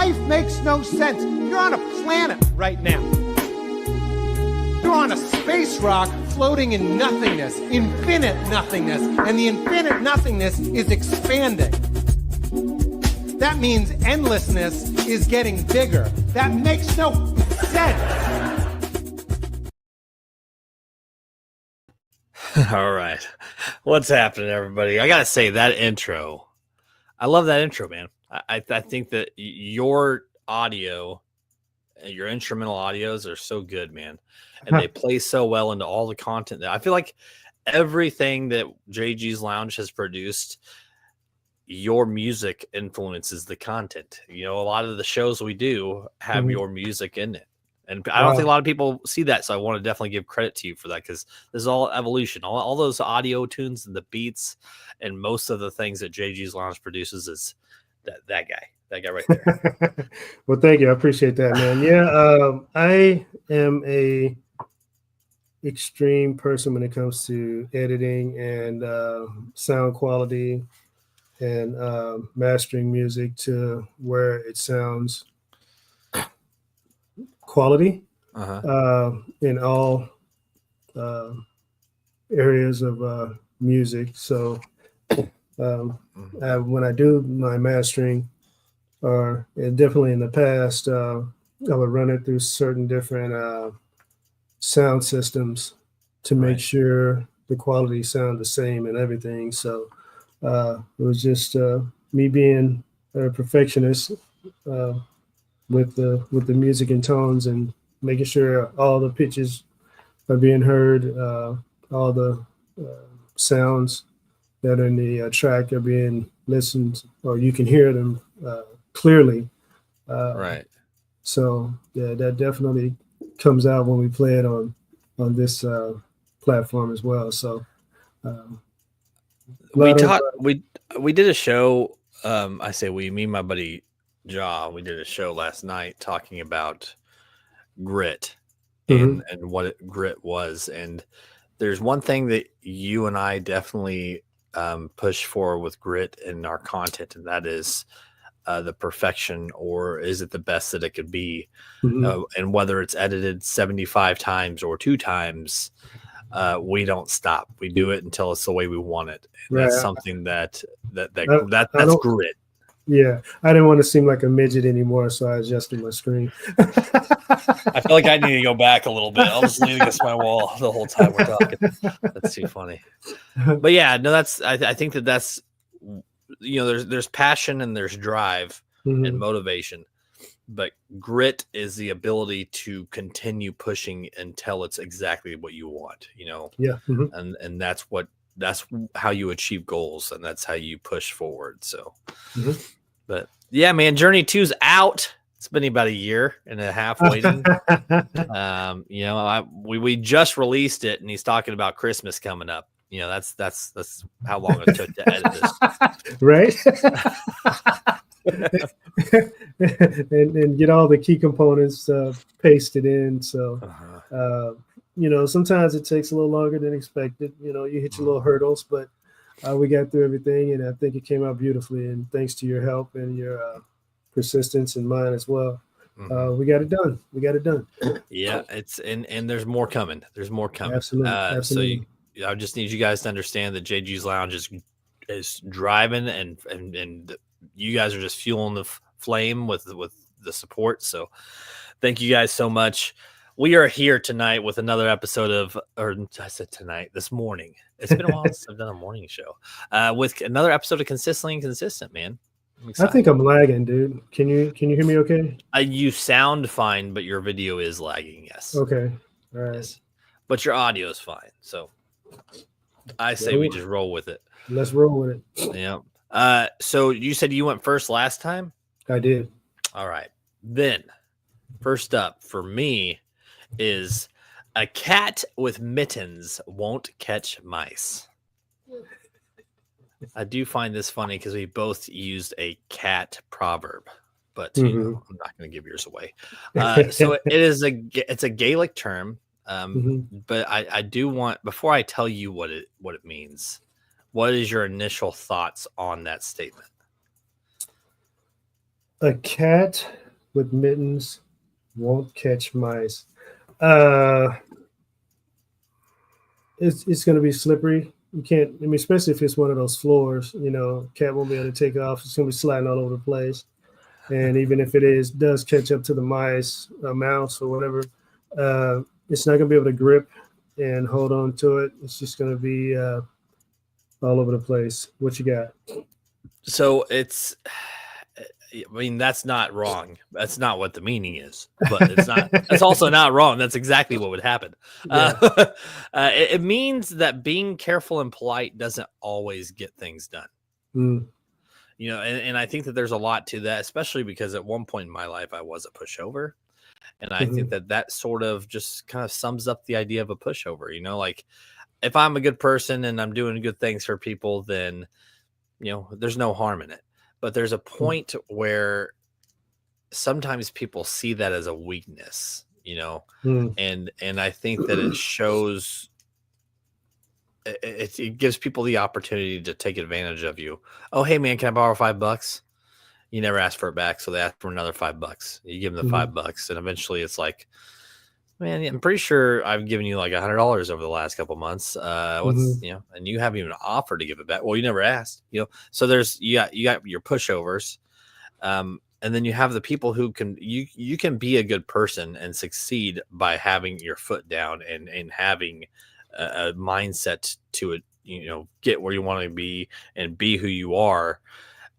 Life makes no sense. You're on a planet right now. You're on a space rock floating in nothingness, infinite nothingness, and the infinite nothingness is expanding. That means endlessness is getting bigger. That makes no sense. All right. What's happening, everybody? I got to say, that intro, I love that intro, man. I think that your audio, your instrumental audios are so good, man. And they play so well into all the content that I feel like everything that JG's Lounge has produced, your music influences the content. You know, a lot of the shows we do have your music in it. And I don't think a lot of people see that. So I want to definitely give credit to you for that, because this is all evolution. All those audio tunes and the beats and most of the things that JG's Lounge produces is that guy right there. Well, thank you. I appreciate that, man. Yeah, I am a extreme person when it comes to editing and sound quality and mastering music to where it sounds quality in all areas of music. So when I do my mastering, or definitely in the past, I would run it through certain different sound systems to make sure the quality sound the same and everything. So it was just me being a perfectionist with the music and tones, and making sure all the pitches are being heard, all the sounds that are in the track are being listened, or you can hear them clearly. Right. So yeah, that definitely comes out when we play it on this platform as well. So we did a show. I say we, me and my buddy Ja, we did a show last night talking about grit and what grit was. And there's one thing that you and I definitely push for with grit in our content, and that is the perfection, or is it the best that it could be? And whether it's edited 75 times or 2 times, we don't stop. We do it until it's the way we want it. And that's something that's grit. Yeah, I didn't want to seem like a midget anymore, so I adjusted my screen. I feel like I need to go back a little bit. I'll just lean against my wall the whole time we're talking. That's too funny. But yeah, no, I think that's, you know, there's passion and there's drive and motivation, but grit is the ability to continue pushing until it's exactly what you want, you know? Yeah. And that's how you achieve goals, and that's how you push forward. So, but yeah, man, Journey 2's out. It's been about 1.5 years waiting. You know, we just released it, and he's talking about Christmas coming up. You know, that's how long it took to edit this. Right. and get all the key components pasted in. So, you know, sometimes it takes a little longer than expected. You know, you hit your little hurdles, but we got through everything, and I think it came out beautifully. And thanks to your help and your persistence and mine as well, we got it done. Yeah, it's and there's more coming. Absolutely. So I just need you guys to understand that JG's Lounge is driving, and you guys are just fueling the flame with the support. So thank you guys so much. We are here tonight with another episode of, or I said tonight, this morning. It's been a while since I've done a morning show. With another episode of Consistently Inconsistent, man. I think I'm lagging, dude. Can you hear me okay? You sound fine, but your video is lagging, yes. Okay. All right. Yes. But your audio is fine. So I say we just roll with it. Let's roll with it. Yeah. So you said you went first last time? I did. All right. Then, first up for me is a cat with mittens won't catch mice. I do find this funny because we both used a cat proverb, but you know, I'm not going to give yours away. So it's a Gaelic term, but I do want, before I tell you what it means, what is your initial thoughts on that statement? A cat with mittens won't catch mice. Uh, it's going to be slippery. You can't. I mean, especially if it's one of those floors. Cat won't be able to take off. It's going to be sliding all over the place. And even if does catch up to the mice, a mouse or whatever, it's not going to be able to grip and hold on to it. It's just going to be all over the place. What you got? So I mean, that's not wrong. That's not what the meaning is, but it's not. That's also not wrong. That's exactly what would happen. Yeah. It means that being careful and polite doesn't always get things done. Mm. And I think that there's a lot to that, especially because at one point in my life I was a pushover, and I think that sort of just kind of sums up the idea of a pushover. Like if I'm a good person and I'm doing good things for people, then there's no harm in it. But there's a point where sometimes people see that as a weakness, and I think that it shows. It gives people the opportunity to take advantage of you. Oh, hey man, can I borrow $5? You never ask for it back, so they ask for another $5. You give them the $5, and eventually it's like, man, I'm pretty sure I've given you like $100 over the last couple months. And you haven't even offered to give it back. Well, you never asked, So there's you got your pushovers, and then you have the people who can you can be a good person and succeed by having your foot down and having a mindset to it. Get where you want to be and be who you are,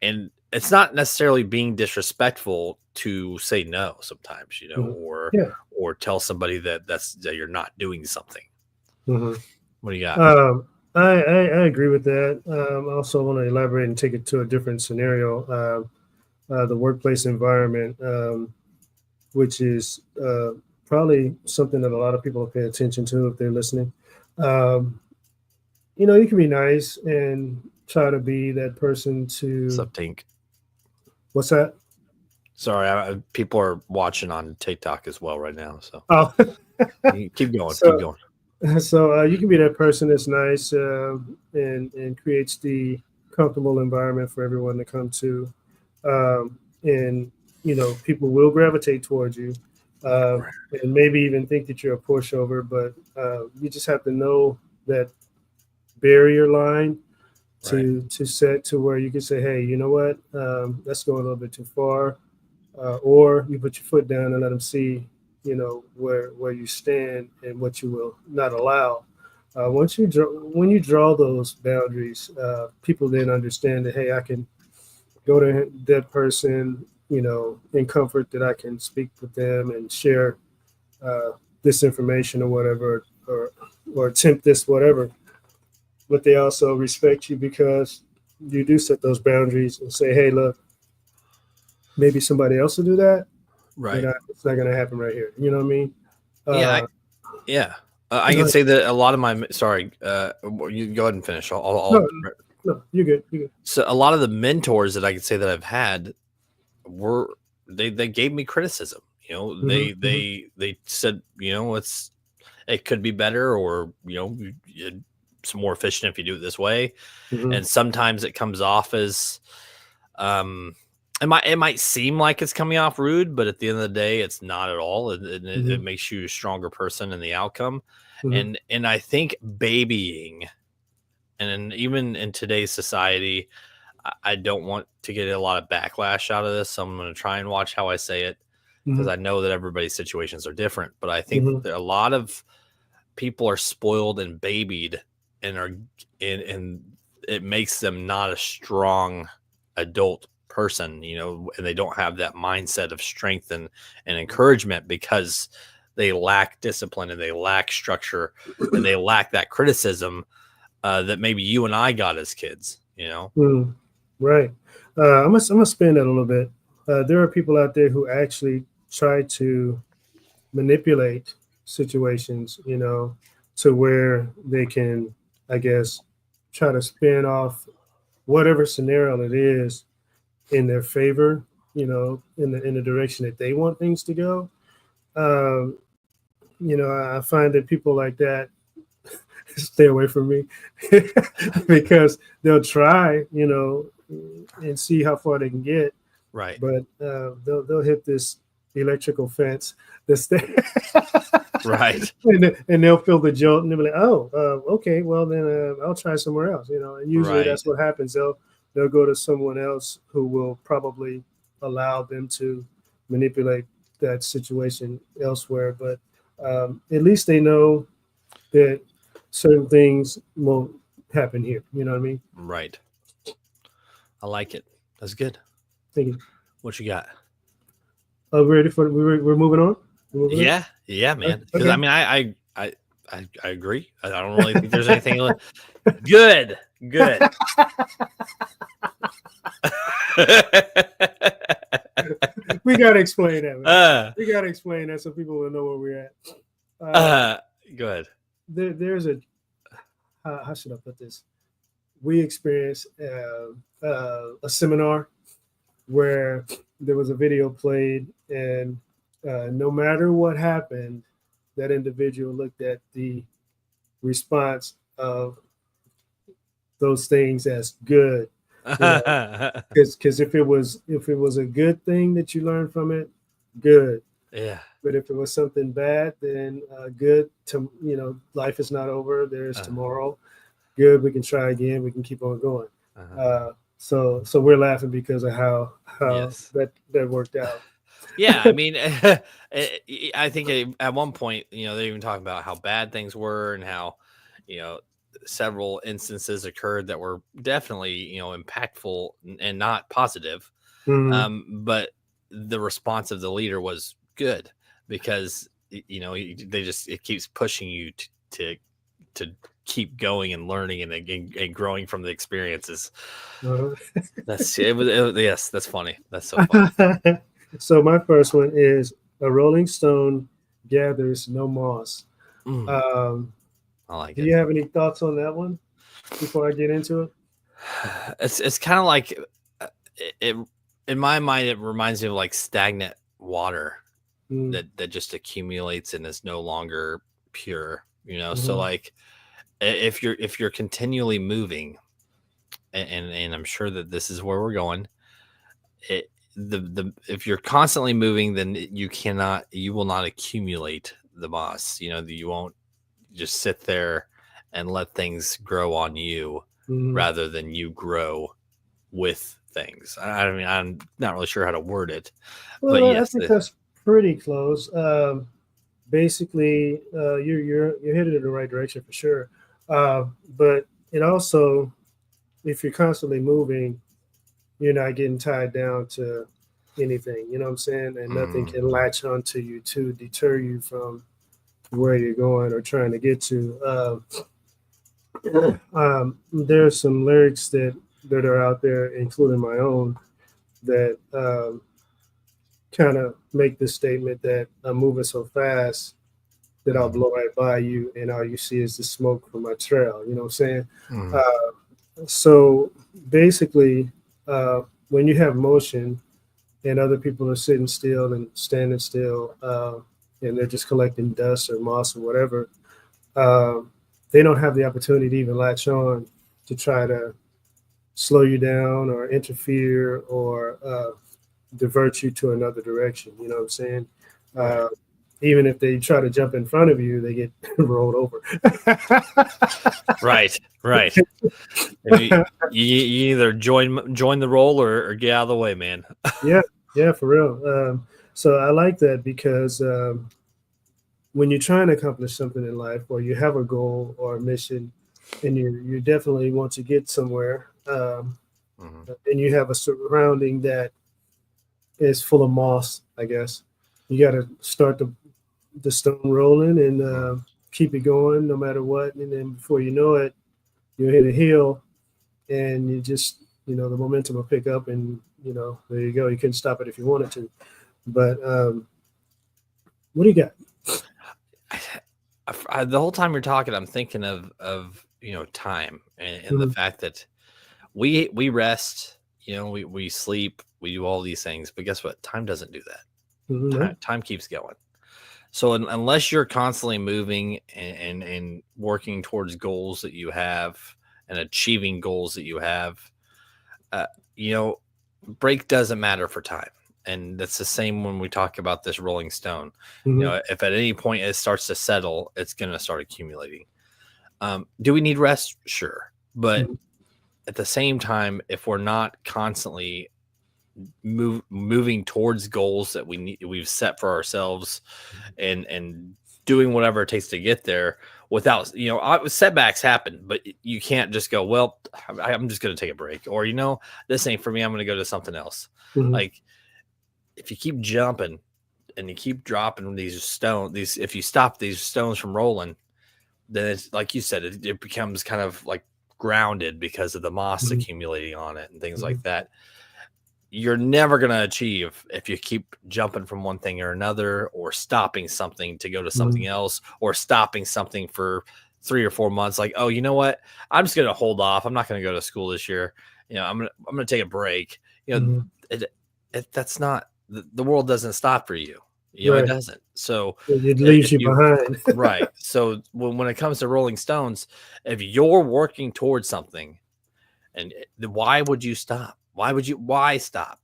and it's not necessarily being disrespectful to say no sometimes, or tell somebody that you're not doing something. What do you got? I agree with that. I also want to elaborate and take it to a different scenario. The workplace environment, which is probably something that a lot of people will pay attention to if they're listening. You can be nice and try to be that person to. What's up, Tink? What's that? Sorry, people are watching on TikTok as well right now. So keep going. So, keep going. So you can be that person that's nice and creates the comfortable environment for everyone to come to, and people will gravitate towards you, and maybe even think that you're a pushover. But you just have to know that barrier line to set to where you can say, hey, you know what, that's going a little bit too far, or you put your foot down and let them see, where you stand and what you will not allow. When you draw those boundaries, people then understand that, hey, I can go to that person, in comfort, that I can speak with them and share this information or whatever, or attempt this whatever. But they also respect you because you do set those boundaries and say, hey, look, maybe somebody else will do that. Right. It's not going to happen right here. You know what I mean? I can say that a lot of my, sorry, you go ahead and finish. No, you're good. You're good. So a lot of the mentors that I could say that I've had they gave me criticism. They said, it could be better, or, it's more efficient if you do it this way. And sometimes it comes off as, it might seem like it's coming off rude, but at the end of the day, it's not at all. It makes you a stronger person in the outcome. And I think babying, and even in today's society, I don't want to get a lot of backlash out of this. So I'm going to try and watch how I say it, because I know that everybody's situations are different. But I think that a lot of people are spoiled and babied, and it makes them not a strong adult person, and they don't have that mindset of strength and encouragement, because they lack discipline and they lack structure and they lack that criticism that maybe you and I got as kids, Right. I'm gonna spin that a little bit. There are people out there who actually try to manipulate situations, to where they can, I guess, try to spin off whatever scenario it is in their favor, in the direction that they want things to go. I find that people like that stay away from me because they'll try, and see how far they can get, Right. but they'll hit this electrical fence that's there. Right. And they'll feel the jolt and they'll be like, oh, okay, well then I'll try somewhere else, and usually Right. that's what happens. They'll go to someone else who will probably allow them to manipulate that situation elsewhere. But at least they know that certain things won't happen here. You know what I mean? Right. I like it. That's good. Thank you. What you got? We're ready for we're moving on. We're moving on? Yeah, man. Because Okay. I mean, I agree. I don't really think there's anything good. We gotta explain that. Man. uh, We gotta explain that so people will know where we're at. go ahead. There's a how should I put this? We experienced a seminar where there was a video played, and no matter what happened, that individual looked at the response of those things as good. Because if it was a good thing that you learned from it, good. Yeah. But if it was something bad, then good. Life is not over. There's tomorrow. Good. We can try again. We can keep on going. So we're laughing because of how Yes. that worked out. Yeah, I mean, I think at one point, they even talk about how bad things were and how, several instances occurred that were definitely, impactful and not positive. Mhm. But the response of the leader was good because, it keeps pushing you to keep going and learning and growing from the experiences. Uh-huh. Yes, that's funny. That's so funny. So my first one is a rolling stone gathers no moss. I like Do it. you have any thoughts on that one before I get into it? It's kind of like it in my mind. It reminds me of like stagnant water that just accumulates and is no longer pure. So like if you're continually moving, and I'm sure that this is where we're going. If you're constantly moving, then you will not accumulate the moss. You won't just sit there and let things grow on you rather than you grow with things. I mean, I'm not really sure how to word it, Well, but yes, I think that's pretty close. Basically, you're headed in the right direction for sure. But it also, if you're constantly moving, you're not getting tied down to anything. You know what I'm saying? And nothing can latch onto you to deter you from where you're going or trying to get to. There's some lyrics that are out there, including my own, that kind of make the statement that I'm moving so fast that I'll blow right by you, and all you see is the smoke from my trail. You know what I'm saying? So basically, when you have motion and other people are sitting still and standing still, and they're just collecting dust or moss or whatever, they don't have the opportunity to even latch on to try to slow you down or interfere or divert you to another direction. You know what I'm saying? Right. Even if they try to jump in front of you, they get rolled over. Right. You either join the roll or get out of the way, man. Yeah, for real. So I like that because when you're trying to accomplish something in life, or you have a goal or a mission, and you definitely want to get somewhere, and you have a surrounding that is full of moss, I guess, you got to start the stone rolling and keep it going no matter what. And then before you know it, you hit a hill, and you just, the momentum will pick up, and there you go. You couldn't stop it if you wanted to. But what do you got? The whole time you're talking, I'm thinking of time and the fact that we rest, we sleep, we do all these things, but guess what? Time doesn't do that. Time keeps going. So unless you're constantly moving and working towards goals that you have and achieving goals that you have, break doesn't matter for time. And that's the same when we talk about this rolling stone. Mhm. You know, if at any point it starts to settle, it's going to start accumulating. Do we need rest? Sure. But Mhm. at the same time, if we're not constantly moving towards goals that we've set for ourselves and doing whatever it takes to get there without, setbacks happen, but you can't just go, well, I'm just going to take a break, or, this ain't for me, I'm going to go to something else. Mhm. Like, if you keep jumping and you keep dropping if you stop these stones from rolling, then it's like you said, it becomes kind of like grounded because of the moss Mhm. accumulating on it and things Mhm. like that. You're never going to achieve if you keep jumping from one thing or another, or stopping something to go to something else, or stopping something for 3 or 4 months. Like, oh, you know what? I'm just going to hold off. I'm not going to go to school this year. I'm going to take a break. Mhm. That's not, the world doesn't stop for you. It Right. doesn't. So It leaves if you behind. right. So when it comes to Rolling Stones, if you're working towards something, and why would you stop? Why stop?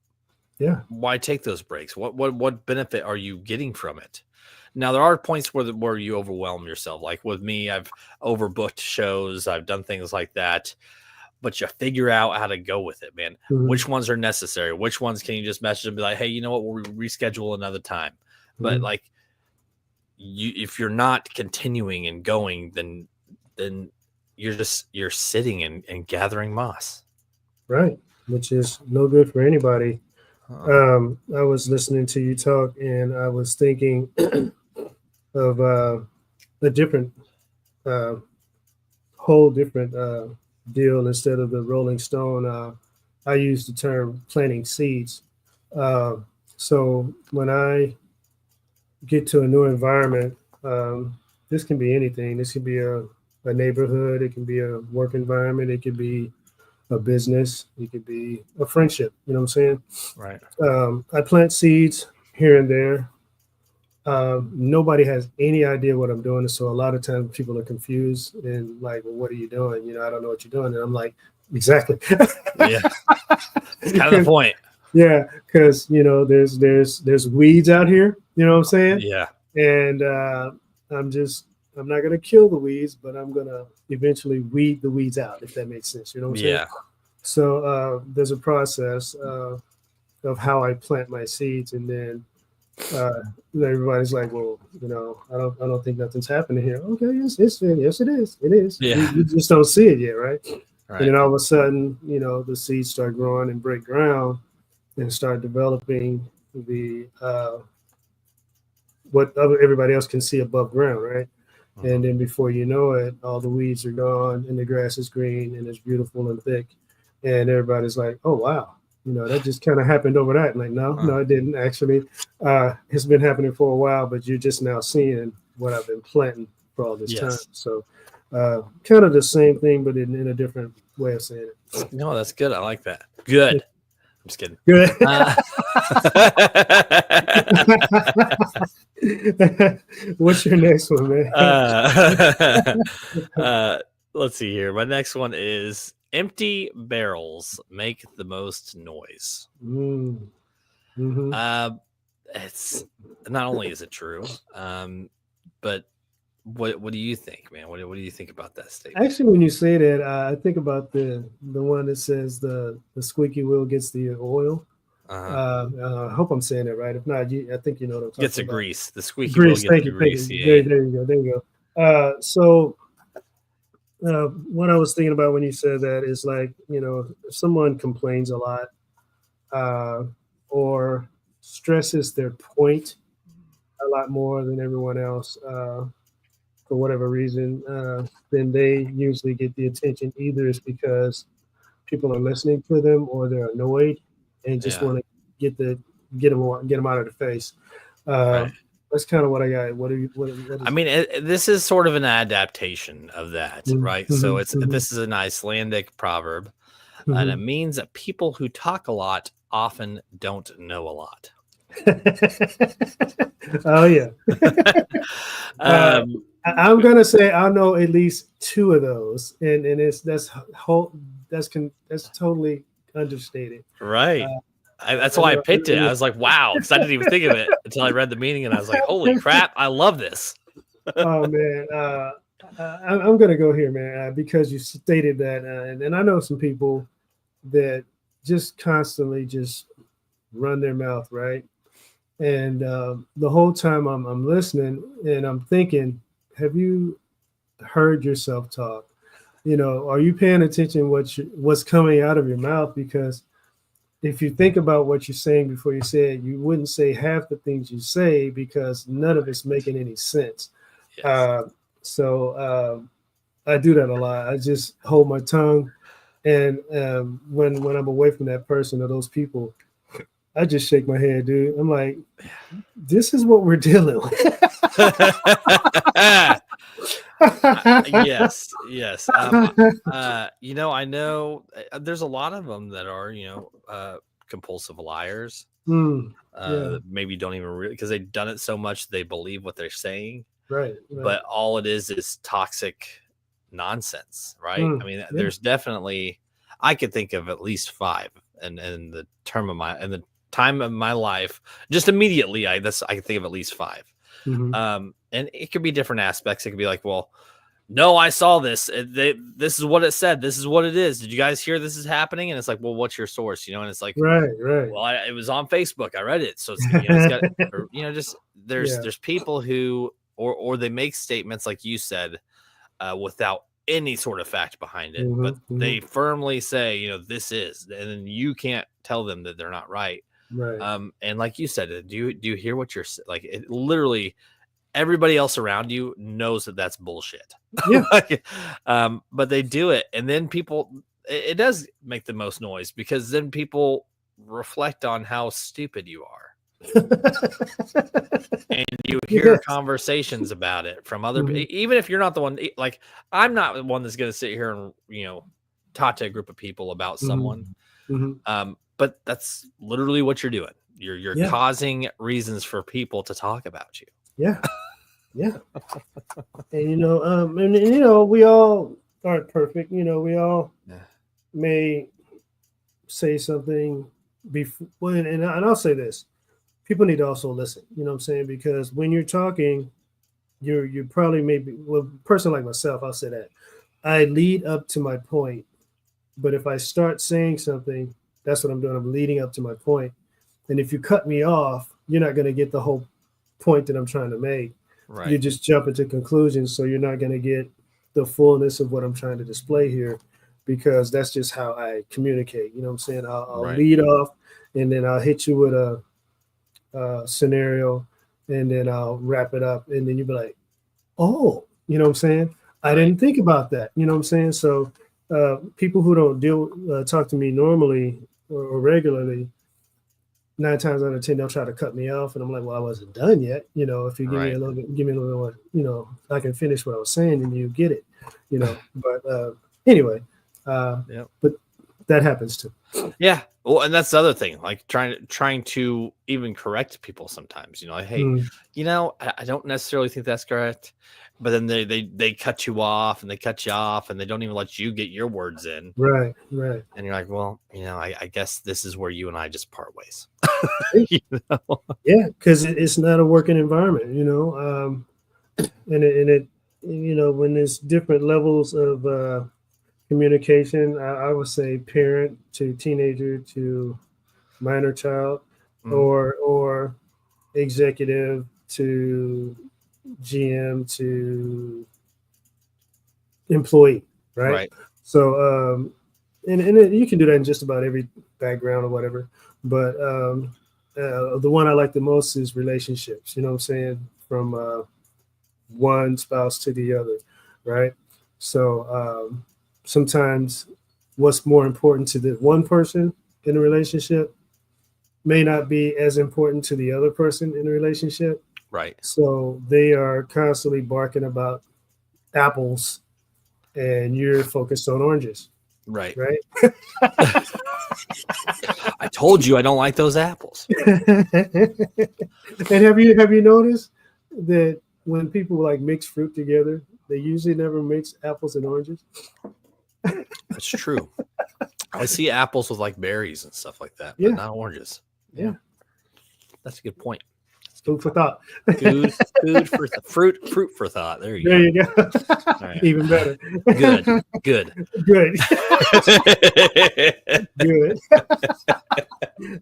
Yeah. Why take those breaks? What benefit are you getting from it? Now, there are points where you overwhelm yourself. Like with me, I've overbooked shows. I've done things like that, but you figure out how to go with it, man. Mhm. Which ones are necessary? Which ones can you just message and be like, hey, you know what? We'll reschedule another time. But Mhm. like, if you're not continuing and going, then you're sitting and gathering moss. Right. Which is no good for anybody. I was listening to you talk, and I was thinking of a different, uh, whole different deal. Instead of the Rolling Stone, I use the term planting seeds. Uh, so when I get to a new environment, this can be anything. This could be a neighborhood. It can be a work environment. It could be a business. It could be a friendship. You know what I'm saying? Right. I plant seeds here and there. Nobody has any idea what I'm doing. So a lot of times people are confused and like, well, what are you doing? I don't know what you're doing. And I'm like, exactly. Yeah. It's kind of the point. Yeah. Cause there's weeds out here, you know what I'm saying? Yeah. And I'm not going to kill the weeds, but I'm going to eventually weed the weeds out, if that makes sense. You know what I'm saying? Yeah. So there's a process of how I plant my seeds, and then everybody's like, well, I don't think nothing's happening here. Okay, yes, it is. It is. Yeah. You just don't see it yet, right? Right. And then all of a sudden, the seeds start growing and break ground and start developing the what everybody else can see above ground, right? And then before you know it, all the weeds are gone and the grass is green and it's beautiful and thick. And everybody's like, oh, wow. That just kind of happened overnight. Like, no, it didn't actually. It's been happening for a while, but you're just now seeing what I've been planting for all this time. So kind of the same thing, but in a different way of saying it. No, that's good. I like that. Good. I'm just kidding. Good. What's your next one, man? Let's see here. My next one is empty barrels make the most noise. Mm-hmm. It's not only is it true, but what do you think, man? What do you think about that statement? Actually, when you say that, I think about the one that says the squeaky wheel gets the oil. I hope I'm saying it right. If not, I think you know what I'm talking gets the about. grease. The squeaky grease. wheel gets the grease. Yeah. There you go. So what I was thinking about when you said that is like, if someone complains a lot or stresses their point a lot more than everyone else for whatever reason, then they usually get the attention. Either it's because people are listening to them, or they're annoyed and just want to get them out of the face. Right. That's kind of what I got. What I mean, this is sort of an adaptation of that, right? Mm-hmm. So this is an Icelandic proverb, and it means that people who talk a lot often don't know a lot. Oh yeah. I'm gonna say I know at least two of those, and that's totally understated. Right. That's why I picked it. I was like, wow, because I didn't even think of it until I read the meaning, and I was like, holy crap, I love this. Oh man, I'm gonna go here, man, because you stated that, and I know some people that just constantly just run their mouth, right? And the whole time I'm listening and I'm thinking, have you heard yourself talk? Are you paying attention what's coming out of your mouth? Because if you think about what you're saying before you say it, you wouldn't say half the things you say because none of it's making any sense. Yes. So I do that a lot. I just hold my tongue, and when I'm away from that person or those people, I just shake my head, dude. I'm like, this is what we're dealing with. Yes. I know there's a lot of them that are, compulsive liars. Yeah. Maybe don't even really, because they've done it so much they believe what they're saying. Right. But all it is toxic nonsense, right? I mean, Yeah. there's definitely, I could think of at least 5 in the time of my life, just immediately. I can think of at least 5. Mhm. And it could be different aspects. It could be like, well, no, I saw this. This is what it said. This is what it is. Did you guys hear this is happening? And it's like, well, what's your source? And it's like, Right. well, it was on Facebook. I read it. So it's got, just there's Yeah. people who, or they make statements like you said, without any sort of fact behind it, but they firmly say, this is, and then you can't tell them that they're not right. Right. And like you said, do you hear what you're like? It literally, everybody else around you knows that that's bullshit. Yeah. But they do it, and then people, it does make the most noise because then people reflect on how stupid you are. And you hear conversations about it from other, even if you're not the one, like I'm not the one that's going to sit here and talk to a group of people about someone. But that's literally what you're doing. You're causing reasons for people to talk about you. Yeah. And we all aren't perfect. We all may say something before, and I'll say this: people need to also listen. You know what I'm saying? Because when you're talking, you probably maybe, well, a person like myself, I'll say that I lead up to my point, but if I start saying something, that's what I'm doing. I'm leading up to my point, and if you cut me off, you're not going to get the whole point that I'm trying to make. Right. You just jump into conclusions, so you're not going to get the fullness of what I'm trying to display here, because that's just how I communicate. You know what I'm saying? I'll lead off, and then I'll hit you with a scenario, and then I'll wrap it up, and then you'll be like, oh, you know what I'm saying? I didn't think about that. You know what I'm saying? So people who don't talk to me normally or regularly, 9 times out of 10, they'll try to cut me off, and I'm like, well, I wasn't done yet. If you give me a little bit, I can finish what I was saying, and you get it. But anyway, but that happens too. Yeah. Well, and that's the other thing, like trying to even correct people sometimes. Like, hey, I don't necessarily think that's correct, but then they cut you off, and they cut you off, and they don't even let you get your words in. Right. And you're like, well, I guess this is where you and I just part ways. Yeah, because it's not a working environment, and it when there's different levels of communication, I would say parent to teenager to minor child, or executive to GM to employee, right? So and you can do that in just about every background or whatever, but the one I like the most is relationships. You know what I'm saying? From one spouse to the other, right? So sometimes what's more important to the one person in a relationship may not be as important to the other person in a relationship. Right. So they are constantly barking about apples, and you're focused on oranges. Right. I told you I don't like those apples. And have you noticed that when people like mix fruit together, they usually never mix apples and oranges? That's true. I see apples with like berries and stuff like that, but Yeah. not oranges. Yeah. That's a good point. Food for thought. Food for fruit for thought. There you There go. you go. right. Even better. Good. Good. Good.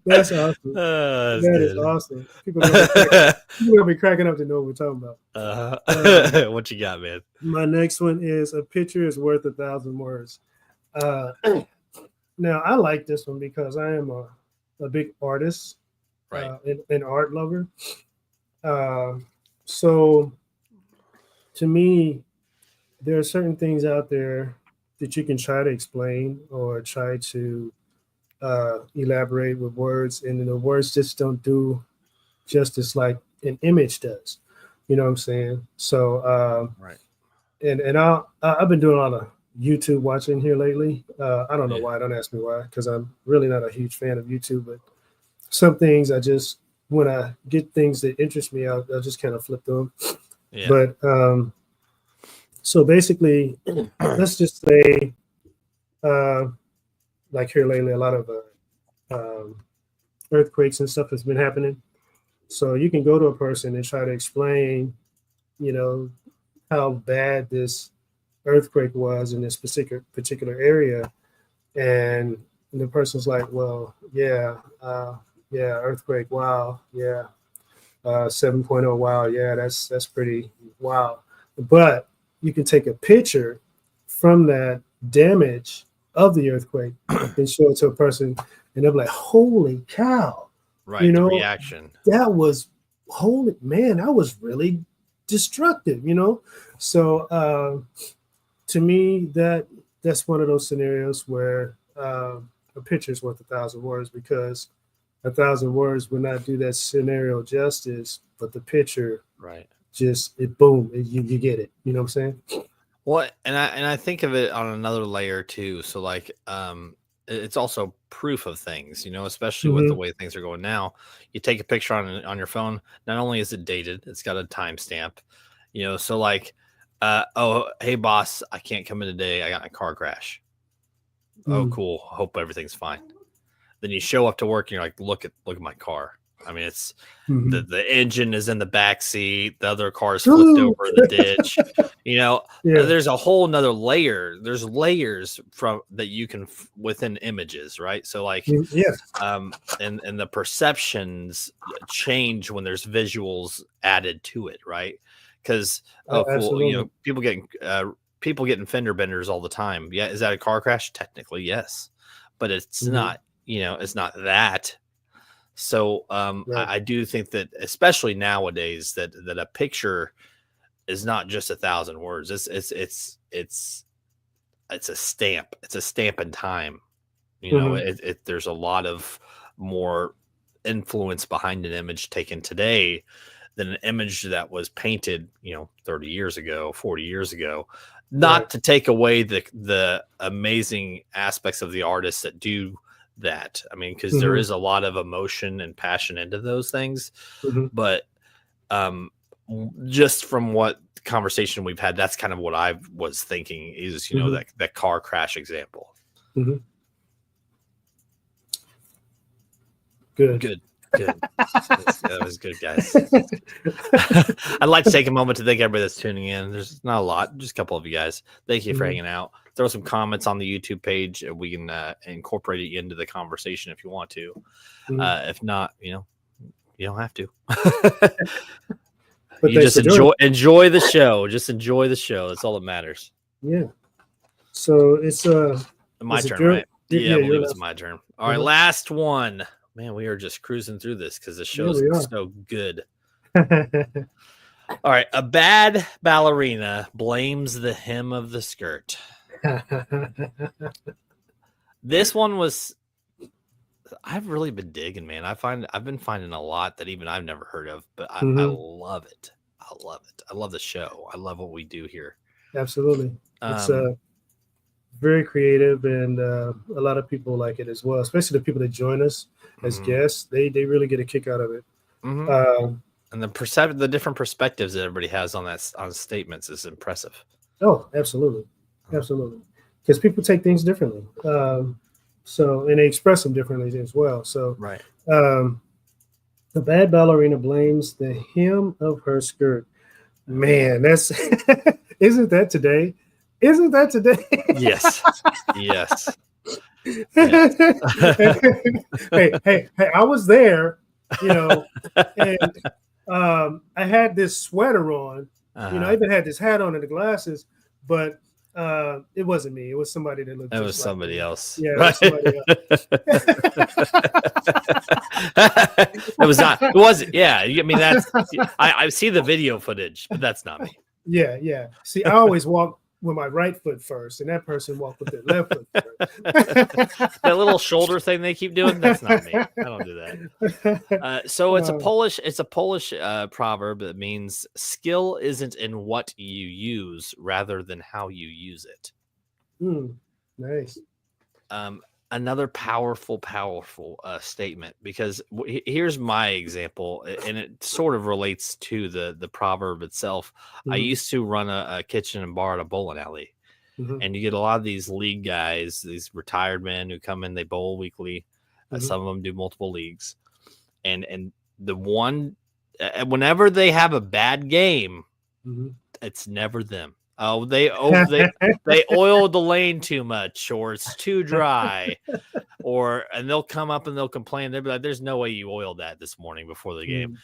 That's awesome. That's That is good. awesome. People gonna be cracking up to know what we're talking about. What you got, man? My next one is a picture is worth 1,000 words. Now I like this one because I am a big artist, Right. an art lover. So to me, there are certain things out there that you can try to explain or try to elaborate with words, and the words just don't do justice like an image does. You know what I'm saying? So Right. and I've been doing a lot of YouTube watching here lately. I don't know Yeah. why. Don't ask me why, because I'm really not a huge fan of YouTube. But some things I just, when I get things that interest me, I'll just kind of flip through them. Yeah. But so basically, let's just say, like here lately, a lot of earthquakes and stuff has been happening. So you can go to a person and try to explain, you know, how bad this earthquake was in this particular area, and the person's like, well, yeah, earthquake, wow, yeah, 7.0, wow, yeah, that's pretty wow. But you can take a picture from that damage of the earthquake and show it to a person, and they're like, holy cow, Right. you the know, reaction. that was, holy man, that was really destructive, you know. So to me, that's one of those scenarios where a picture is worth 1,000 words, because 1,000 words would not do that scenario justice, but the picture Right. just, you get it. You know what I'm saying? Well, and I think of it on another layer too. So like it's also proof of things, you know, especially with the way things are going now. You take a picture on your phone, not only is it dated, it's got a timestamp, you know, so like oh, hey boss, I can't come in today. I got in a car crash. Oh, cool. Hope everything's fine. Then you show up to work and you're like, look at my car. I mean, it's the engine is in the back seat. The other car's flipped over the ditch. You know, there's a whole nother layer. There's layers from that you can within images, right? So like, and the perceptions change when there's visuals added to it, right? Because cool, you know, people getting fender benders all the time. Yeah, is that a car crash? Technically, yes, but it's not. You know, it's not that. So I do think that, especially nowadays, that a picture is not just 1,000 words. It's a stamp. It's a stamp in time. You know, there's a lot of more influence behind an image taken today than an image that was painted, you know, 30 years ago, 40 years ago. Not to take away the amazing aspects of the artists that do that. I mean, because there is a lot of emotion and passion into those things, but just from what conversation we've had, that's kind of what I was thinking is, you know, that car crash example. Good. That was good, guys. I'd like to take a moment to thank everybody that's tuning in. There's not a lot, just a couple of you guys. Thank you for hanging out. Throw some comments on the YouTube page, and we can incorporate it into the conversation if you want to. If not, you know, you don't have to. But you just enjoy the show. Just enjoy the show. That's all that matters. Yeah. So it's my turn, right? Yeah, I believe it's my turn. All right, last one. Man, we are just cruising through this because the show's so good. All right. A bad ballerina blames the hem of the skirt. This one was, I've really been digging, man. I've been finding a lot that even I've never heard of, but I love it. I love it. I love the show. I love what we do here. Absolutely. It's very creative, and a lot of people like it as well, especially the people that join us as guests. They really get a kick out of it. And the different perspectives that everybody has on statements is impressive. Oh, absolutely. Because people take things differently. So, and they express them differently as well. So, Right. the bad ballerina blames the hem of her skirt. Man, that's isn't that today? Isn't that today? Yes. Yes. Hey, I was there, and I had this sweater on. I even had this hat on and the glasses, but it wasn't me. It was somebody that looked. That just was like somebody me. else. Yeah, Right. it was somebody else. It was not. It wasn't. Yeah. I mean, that's. I see the video footage, but that's not me. Yeah. See, I always walk with my right foot first, and that person walked with their left foot first. That little shoulder thing they keep doing. That's not me. I don't do that. So it's a Polish proverb that means skill isn't in what you use, rather than how you use it. Nice. Another powerful statement, because here's my example, and it sort of relates to the proverb itself. I used to run a kitchen and bar at a bowling alley, and you get a lot of these league guys, these retired men who come in, they bowl weekly. Some of them do multiple leagues, and the one whenever they have a bad game, it's never them. Oh, they oiled the lane too much, or it's too dry, and they'll come up and they'll complain. They'll be like, "There's no way you oiled that this morning before the game."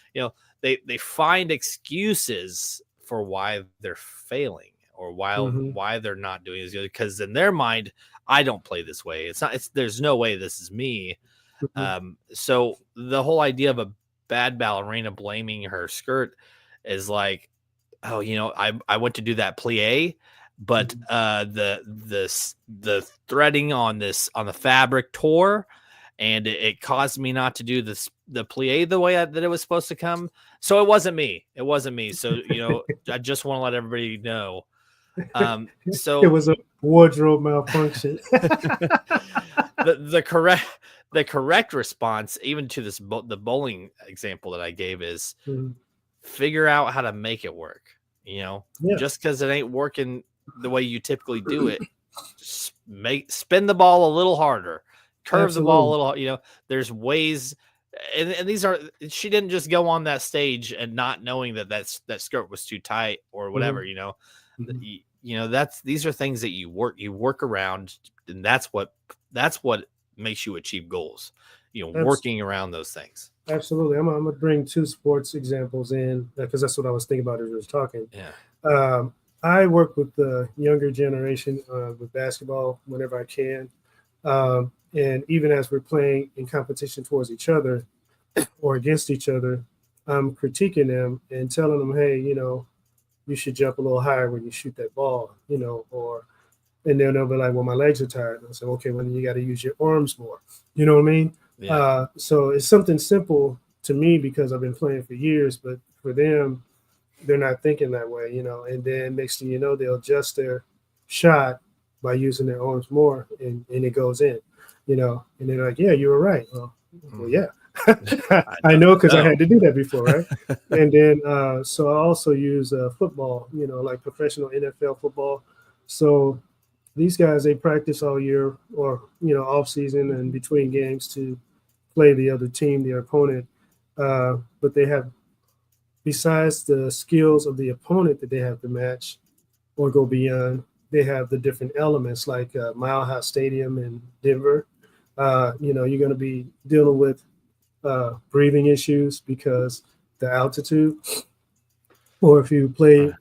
They find excuses for why they're failing, or why they're not doing as good, because in their mind, I don't play this way. There's no way this is me. So the whole idea of a bad ballerina blaming her skirt is like, oh, I went to do that plie, but the threading on the fabric tore, and it caused me not to do the plie the way that it was supposed to come. So it wasn't me. So I just want to let everybody know. So it was a wardrobe malfunction. the correct response, even to the bowling example that I gave, is figure out how to make it work. Just because it ain't working the way you typically do it, spin the ball a little harder, curve the ball a little. There's ways, and these are. She didn't just go on that stage and not knowing that skirt was too tight or whatever. These are things that you work around, and that's what makes you achieve goals. Working around those things. Absolutely. I'm going to bring two sports examples in, because that's what I was thinking about as I was talking. Yeah. I work with the younger generation with basketball whenever I can. And even as we're playing in competition towards each other or against each other, I'm critiquing them and telling them, hey, you should jump a little higher when you shoot that ball, and then they'll be like, well, my legs are tired. And I say, okay, well, then you got to use your arms more. You know what I mean? Yeah. So it's something simple to me because I've been playing for years, but for them, they're not thinking that way, and then next thing you know, they'll adjust their shot by using their arms more, and it goes in, and they're like, yeah, you were right. Well, yeah, I know, because I had to do that before, right? And then, so I also use football, like professional NFL football. So these guys, they practice all year, or off season and between games, to play the other team, their opponent. But they have, besides the skills of the opponent that they have to match or go beyond, they have the different elements, like Mile High Stadium in Denver. You're going to be dealing with breathing issues because the altitude. Or if you play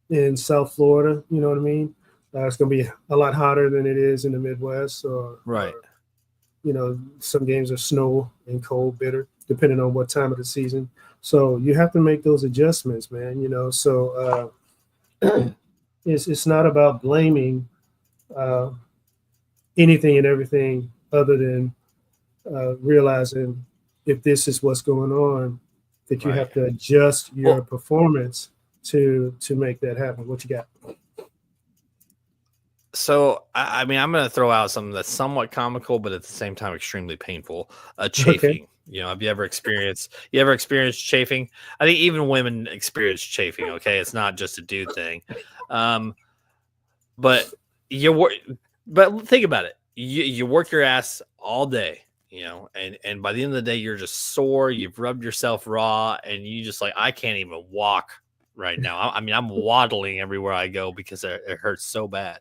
in South Florida, you know what I mean? It's going to be a lot hotter than it is in the Midwest. Or some games are snow and cold, bitter, depending on what time of the season. So you have to make those adjustments, man. So it's not about blaming anything and everything, other than realizing if this is what's going on, that you have to adjust your performance to make that happen. What you got? So, I'm going to throw out something that's somewhat comical, but at the same time extremely painful. Chafing. Okay. Have you ever experienced chafing? I think even women experience chafing. Okay, it's not just a dude thing. But think about it. you work your ass all day, and by the end of the day, you're just sore. You've rubbed yourself raw, and you just like, I can't even walk right now. I mean, I'm waddling everywhere I go because it hurts so bad.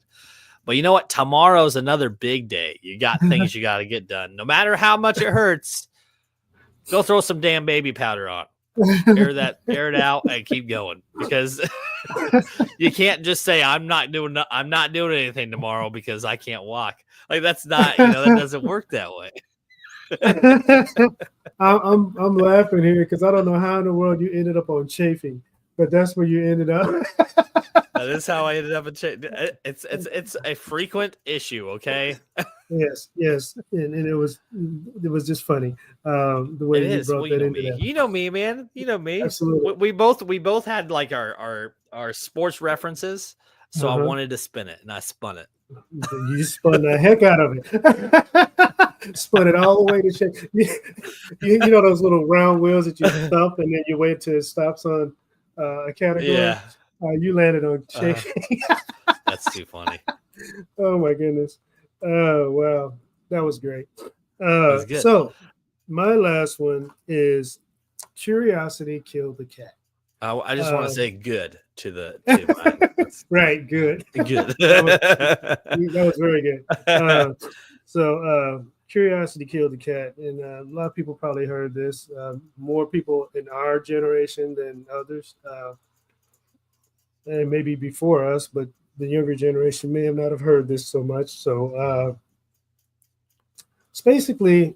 But you know what? Tomorrow's another big day. You got things you got to get done. No matter how much it hurts, go throw some damn baby powder on. Air it out, and keep going, because you can't just say I'm not doing anything tomorrow because I can't walk. Like, that's not, that doesn't work that way. I'm laughing here because I don't know how in the world you ended up on chafing, but that's where you ended up. That is how I ended up in it's a frequent issue. Okay. Yes, and it was just funny the way you brought that into that. You know me, man. You know me. Absolutely. We both had like our sports references, so I wanted to spin it, and I spun it. You spun the heck out of it. Spun it all the way to shake. You know those little round wheels that you thump and then you wait till it stops on a category. Yeah. You landed on shaking. That's too funny. Oh my goodness. Oh wow, that was great. So my last one is curiosity killed the cat. I just want to say good to mine. Right, good. Good. that was very good. So curiosity killed the cat, and a lot of people probably heard this. More people in our generation than others, and maybe before us, but the younger generation may not have heard this so much. So it's basically,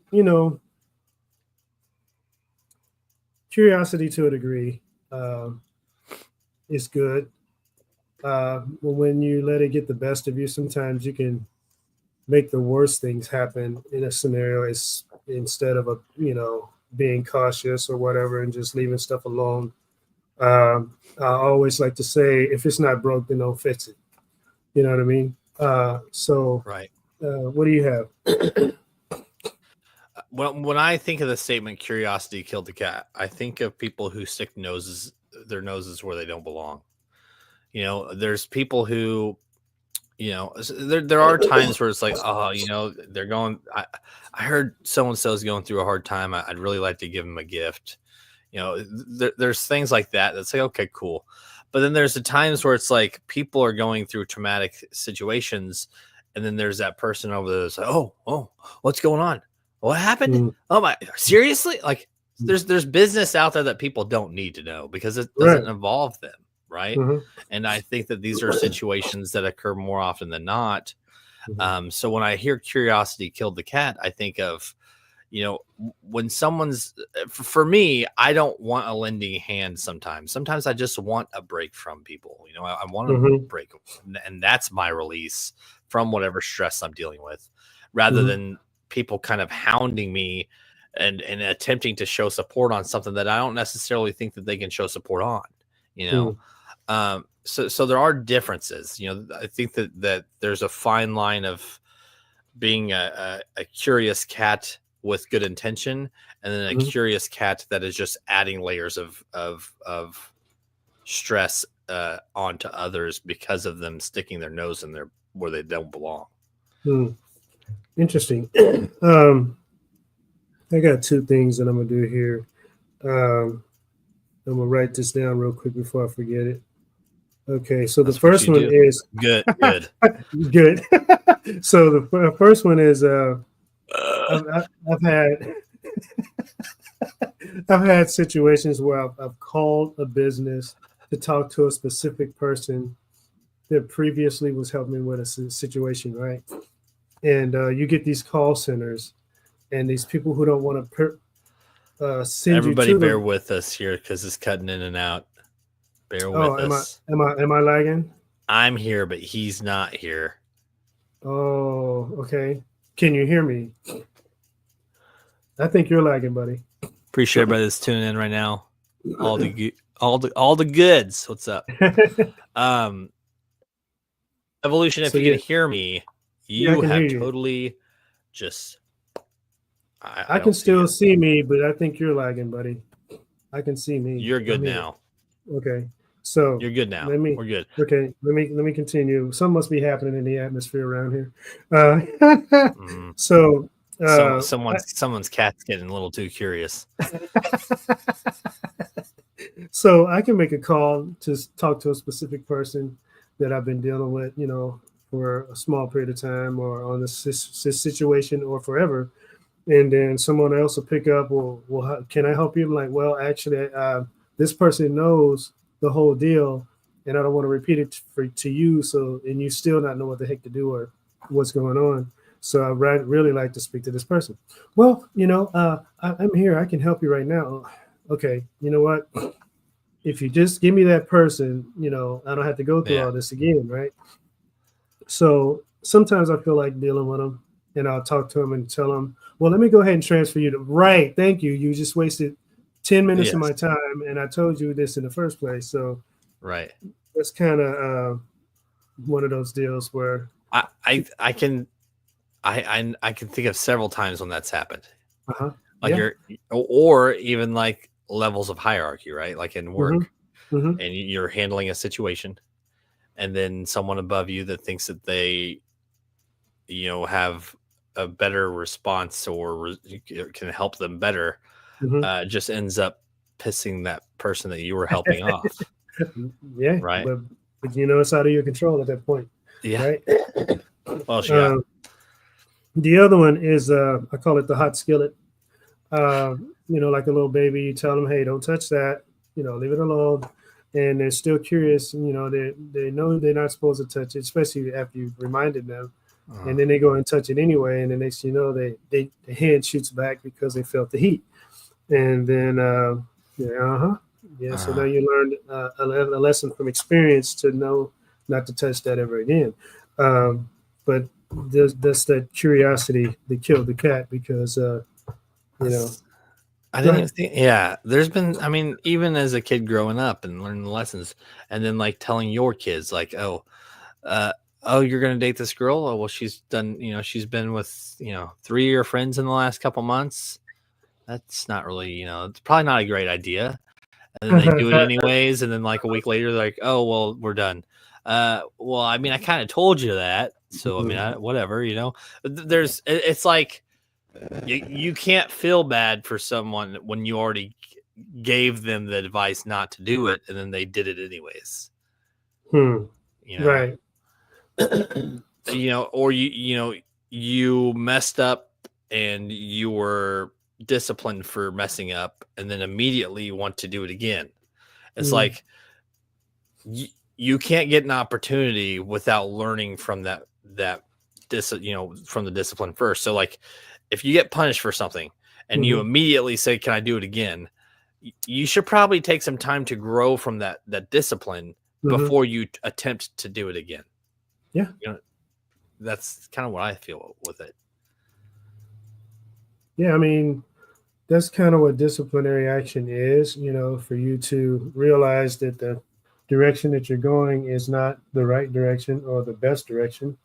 curiosity to a degree is good. But when you let it get the best of you, sometimes you can make the worst things happen in a scenario instead of being cautious or whatever and just leaving stuff alone. I always like to say, if it's not broke, then don't fix it. You know what I mean? Right. What do you have? When I think of the statement "curiosity killed the cat," I think of people who stick their noses where they don't belong. There's people who, there are times where it's like, they're going. I heard so and so is going through a hard time. I'd really like to give them a gift. There's things like that. That's like, okay, cool. But then there's the times where it's like people are going through traumatic situations, and then there's that person over there that's like, oh, what's going on? What happened? Mm. Oh my, seriously? Like, there's business out there that people don't need to know because it doesn't involve them, right? Mm-hmm. And I think that these are situations that occur more often than not. Mm-hmm. So when I hear curiosity killed the cat, I think of, when someone's, for me, I don't want a lending hand sometimes. Sometimes I just want a break from people. I want a break, and that's my release from whatever stress I'm dealing with, rather than people kind of hounding me and attempting to show support on something that I don't necessarily think that they can show support on, So there are differences, I think that there's a fine line of being a curious cat with good intention, and then a curious cat that is just adding layers of stress onto others because of them sticking their nose in there where they don't belong. Interesting. I got two things that I'm gonna do here. I'm gonna write this down real quick before I forget it. Okay, so the first one is good. Good. So the first one is I've had situations where I've called a business to talk to a specific person that previously was helping me with a situation, right? And you get these call centers and these people who don't want to send Everybody you to bear them. with us here because it's cutting in and out. Bear with us. Am I lagging? I'm here, but he's not here. Oh, okay. Can you hear me? I think you're lagging, buddy. Appreciate everybody that's tuning in right now. All the goods. What's up? Evolution, if you can hear me, you have totally just I can still see me, but I think you're lagging, buddy. I can see me. You're good now. Okay. So You're good now. let me We're good. okay. Let me continue. Something must be happening in the atmosphere around here. Mm. So Someone's cat's getting a little too curious. so I can make a call to talk to a specific person that I've been dealing with, for a small period of time, or on this situation, or forever. And then someone else will pick up, well, can I help you? I'm like, well, actually, this person knows the whole deal, and I don't want to repeat it to you. So, and you still not know what the heck to do or what's going on. So I really like to speak to this person. Well, I'm here. I can help you right now. Okay, you know what? If you just give me that person, I don't have to go through all this again, right? So sometimes I feel like dealing with them, and I'll talk to them and tell them, well, let me go ahead and transfer you to, right. Thank you. You just wasted 10 minutes of my time, and I told you this in the first place. So right. That's kind of one of those deals where I can think of several times when that's happened. Yeah. Or even like levels of hierarchy, right? Like in work, Mhm. and you're handling a situation, and then someone above you that thinks that they, have a better response or can help them better, Mhm. just ends up pissing that person that you were helping off. Yeah. Right. But it's out of your control at that point. Yeah. Right. Well, yeah. The other one is I call it the hot skillet. Like a little baby, you tell them, hey, don't touch that, leave it alone. And they're still curious, they know they're not supposed to touch it, especially after you've reminded them. And then they go and touch it anyway, and the next the hand shoots back because they felt the heat. And then so now you learned a lesson from experience to know not to touch that ever again. But that's that curiosity that killed the cat, because I didn't even think. Yeah, there's been. I mean, even as a kid growing up and learning the lessons, and then like telling your kids, like, oh, you're gonna date this girl. Oh, well, she's done. She's been with 3 of your friends in the last couple months. That's not really. It's probably not a great idea. And then they do it anyways, and then like a week later, they're like, oh, well, we're done. Well, I mean, I kind of told you that, so I mean, whatever. It's like. You can't feel bad for someone when you already gave them the advice not to do it, and then they did it anyways. Right. Or you messed up and you were disciplined for messing up, and then immediately you want to do it again. It's like you can't get an opportunity without learning from that from the discipline first. So like, if you get punished for something and you immediately say, can I do it again? You should probably take some time to grow from that discipline before you attempt to do it again. Yeah. That's kind of what I feel with it. Yeah. I mean, that's kind of what disciplinary action is, for you to realize that the direction that you're going is not the right direction or the best direction,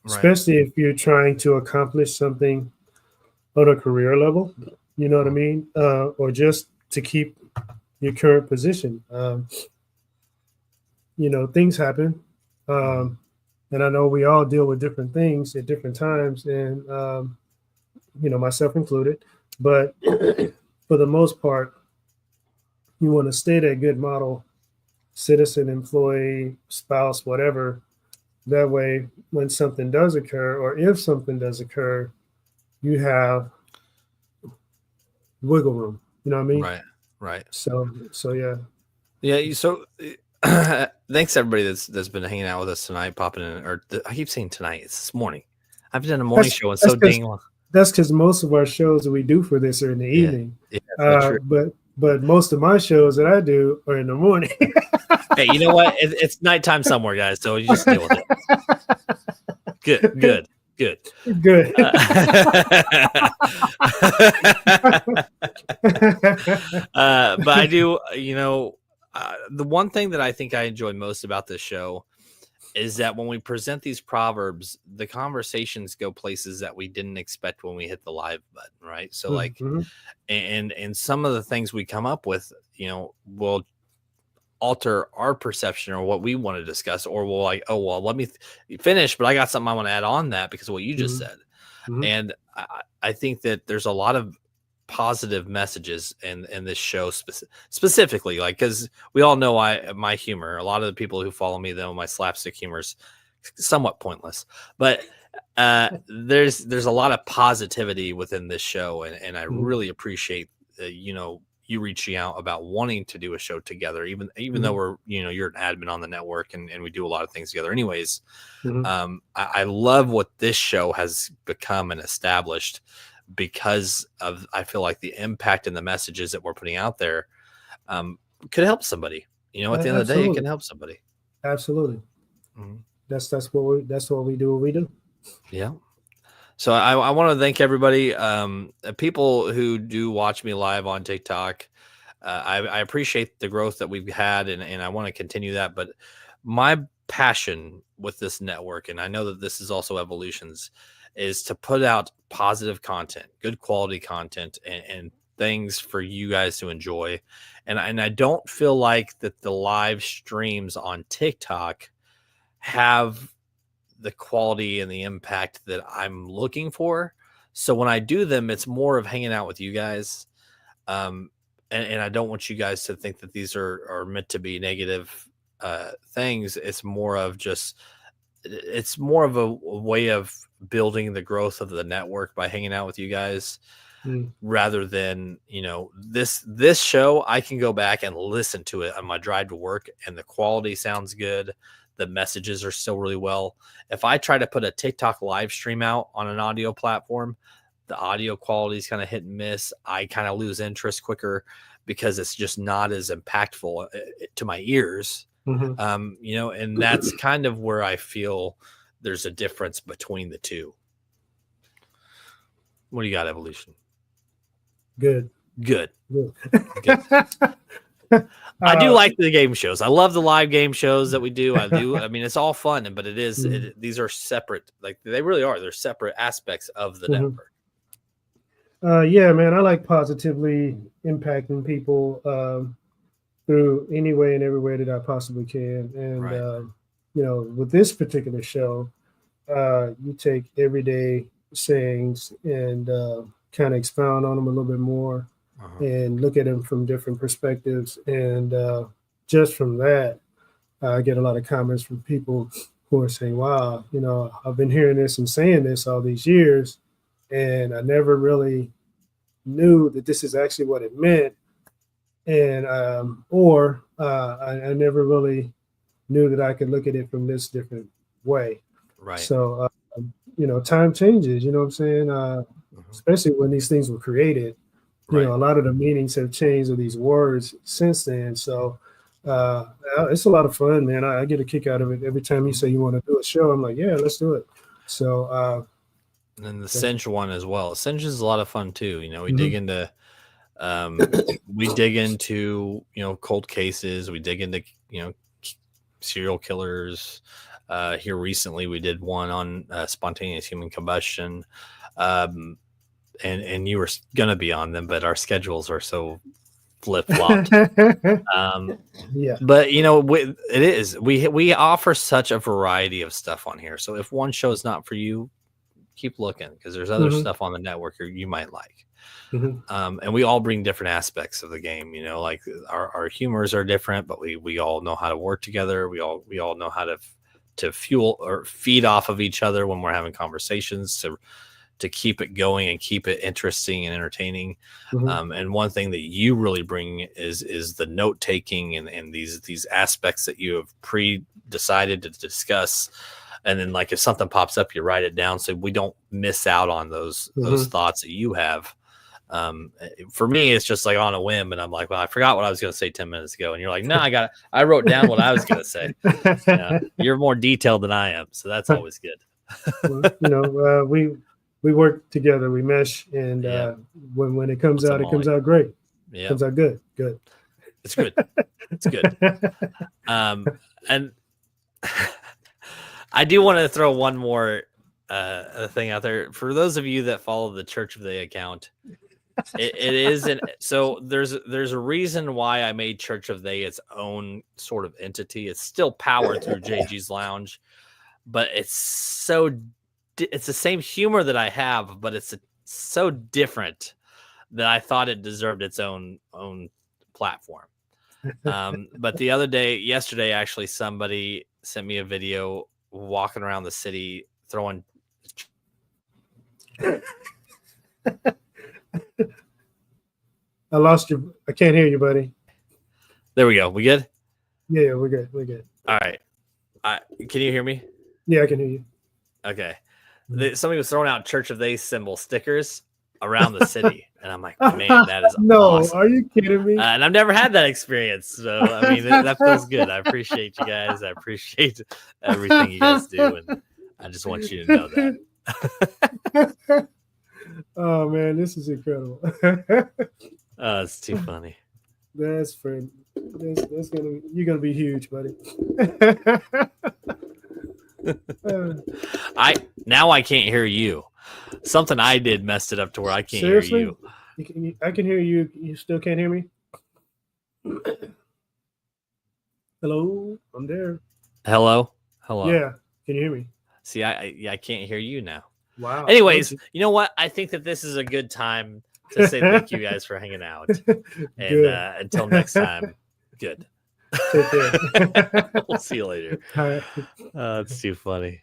especially if you're trying to accomplish something on a career level, you know what I mean? Or just to keep your current position. Things happen. And I know we all deal with different things at different times, and, myself included. But for the most part, you want to stay that good model citizen, employee, spouse, whatever. That way, when something does occur, or if something does occur, you have wiggle room. You know what I mean? Right. So yeah. Yeah. So thanks everybody that's been hanging out with us tonight, popping in. Or I keep saying tonight. It's this morning. I've done a morning show. It's so dang long. That's because most of our shows that we do for this are in the evening. Yeah, but most of my shows that I do are in the morning. Hey, you know what? It's nighttime somewhere, guys. So you just deal with it. Good. But I do, the one thing that I think I enjoy most about this show is that when we present these proverbs, the conversations go places that we didn't expect when we hit the live button, right? So like, and some of the things we come up with, alter our perception or what we want to discuss, or we'll like, oh, well, let me finish, but I got something I want to add on that because of what you just said. And I think that there's a lot of positive messages in this show specifically, like, because we all know my humor, a lot of the people who follow me, though, my slapstick humor is somewhat pointless, but there's a lot of positivity within this show, and I really appreciate you reaching out about wanting to do a show together, even though we're you're an admin on the network and we do a lot of things together anyways. I love what this show has become and established because of, I feel like, the impact and the messages that we're putting out there could help somebody. At the end of the day, it can help somebody. Absolutely. That's what we do. Yeah. So I want to thank everybody, people who do watch me live on TikTok. I appreciate the growth that we've had, and I want to continue that. But my passion with this network, and I know that this is also Evolutions, is to put out positive content, good quality content, and things for you guys to enjoy. And I don't feel like that the live streams on TikTok have the quality and the impact that I'm looking for. So when I do them, it's more of hanging out with you guys. And I don't want you guys to think that these are meant to be negative things. It's more of a way of building the growth of the network by hanging out with you guys, rather than, this show, I can go back and listen to it on my drive to work and the quality sounds good. The messages are still really well. If I try to put a TikTok live stream out on an audio platform, the audio quality is kind of hit and miss. I kind of lose interest quicker because it's just not as impactful to my ears. And that's kind of where I feel there's a difference between the two. What do you got, Evolution? Good. I do like the game shows. I love the live game shows that we do. I mean, it's all fun, but these are separate. Like, they really are. They're separate aspects of the network. Yeah, man, I like positively impacting people through any way and every way that I possibly can. And, with this particular show, you take everyday sayings and kind of expound on them a little bit more. And look at them from different perspectives. And just from that, I get a lot of comments from people who are saying, wow, I've been hearing this and saying this all these years, and I never really knew that this is actually what it meant. And I never really knew that I could look at it from this different way. Right. So, time changes, you know what I'm saying? Especially when these things were created. A lot of the meanings have changed of these words since then. So it's a lot of fun, man. I get a kick out of it. Every time you say you want to do a show, I'm like, yeah, let's do it. So and then the Cinch one as well. Cinch is a lot of fun too. We dig into cold cases. We dig into serial killers. Here recently, we did one on spontaneous human combustion. And you were going to be on them, but our schedules are so flip-flopped. Yeah. But, it is. We offer such a variety of stuff on here. So if one show is not for you, keep looking, because there's other stuff on the network you might like. And we all bring different aspects of the game. Like our humors are different, but we all know how to work together. We all know how to fuel or feed off of each other when we're having conversations to keep it going and keep it interesting and entertaining. And one thing that you really bring is the note taking and these aspects that you have decided to discuss. And then, like, if something pops up, you write it down so we don't miss out on those thoughts that you have. For me, it's just like on a whim, and I'm like, well, I forgot what I was going to say 10 minutes ago. And you're like, no, I wrote down what I was going to say. You're more detailed than I am. So that's always good. Well, we work together, we mesh, and when it comes out, it comes out great. Yeah, it comes out good. It's good. It's good. And I do want to throw one more thing out there for those of you that follow the Church of the account. It isn't. So there's a reason why I made Church of They its own sort of entity. It's still powered through JG's Lounge, but it's the same humor that I have, but it's so different that I thought it deserved its own platform. But the yesterday, actually, somebody sent me a video walking around the city throwing. I lost you. I can't hear you, buddy. There we go. We good? Yeah, we're good. We're good. All right. Can you hear me? Yeah, I can hear you. Okay. Somebody was throwing out Church of They symbol stickers around the city, and I'm like, man, that is awesome. Are you kidding me? And I've never had that experience, so I mean, that feels good. I appreciate you guys. I appreciate everything you guys do, and I just want you to know that. Oh man, this is incredible. Oh, it's too funny. That's friend. You're gonna be huge, buddy. I can't hear you. Something I did messed it up to where I can't Seriously? hear you. I can hear you. You still can't hear me? Hello, I'm there. Hello. Yeah, can you hear me? See, I can't hear you now. Wow. Anyways, you know what? I think that this is a good time to say thank you guys for hanging out. And until next time, good. Take care. We'll see you later. All right. It's too funny.